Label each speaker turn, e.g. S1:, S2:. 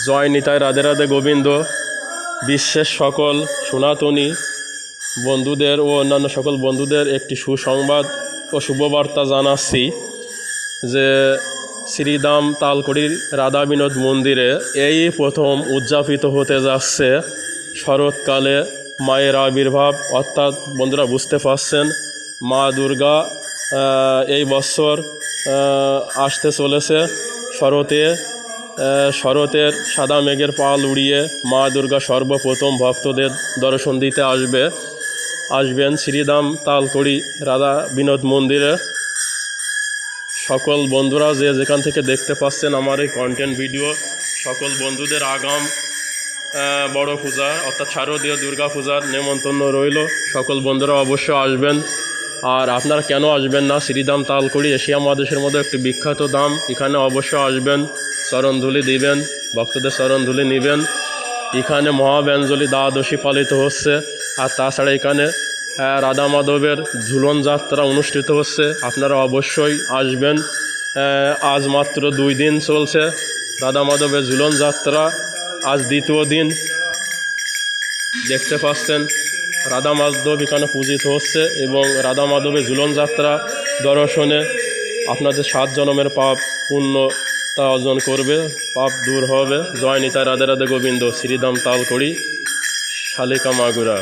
S1: জয় নিতাই রাধে রাধে গোবিন্দ। বিশ্বের সকল সনাতনী বন্ধুদের ও অন্যান্য সকল বন্ধুদের একটি সুসংবাদ ও শুভবার্তা জানাচ্ছি যে শ্রীধাম তালকড়ির রাধা বিনোদ মন্দিরে এই প্রথম উদযাপিত হতে যাচ্ছে শরৎকালে মায়ের আবির্ভাব। অর্থাৎ বন্ধুরা বুঝতে পারছেন, মা দুর্গা এই বছর আসতে চলেছে শরতের সাদা মেঘের পাল উড়িয়ে মা দুর্গা সর্বপ্রথম ভক্তদের দর্শন দিতে আসবেন শ্রীধাম তালকড়ি রাধা বিনোদ মন্দিরে। সকল বন্ধুরা যে যেখান থেকে দেখতে পাচ্ছেন আমার এই কন্টেন্ট ভিডিও, সকল বন্ধুদের আগাম বড় পূজা অর্থাৎ শারদীয় দুর্গা পূজার নেমন্তন্ন রইল। সকল বন্ধুরা অবশ্যই আসবেন। আর আপনারা কেন আসবেন না? শ্রীধাম তালকড়ি এশিয়া মহাদেশের মধ্যে একটি বিখ্যাত ধাম, এখানে অবশ্যই আসবেন, চরণধুলি দিবেন, ভক্তদের চরণধুলি নেবেন। এখানে মহাব্যঞ্জলি দ্বাদশী পালিত হচ্ছে। আর তাছাড়া এখানে রাধা মাধবের ঝুলন যাত্রা অনুষ্ঠিত হচ্ছে। আপনারা অবশ্যই আসবেন। আজ মাত্র 2 দিন চলছে রাধা মাধবের ঝুলন যাত্রা, আজ দ্বিতীয় দিন। দেখতে পাচ্ছেন রাধা মাধব এখানে পূজিত হচ্ছে এবং রাধা মাধবের ঝুলন যাত্রা দর্শনে আপনাদের 7 জন্মের পাপ পুণ্যতা অর্জন করবে, পাপ দূর হবে। জয় নিতাই রাধে রাধে গোবিন্দ। শ্রীধাম তালকড়ি, শালিকা মাগুরা।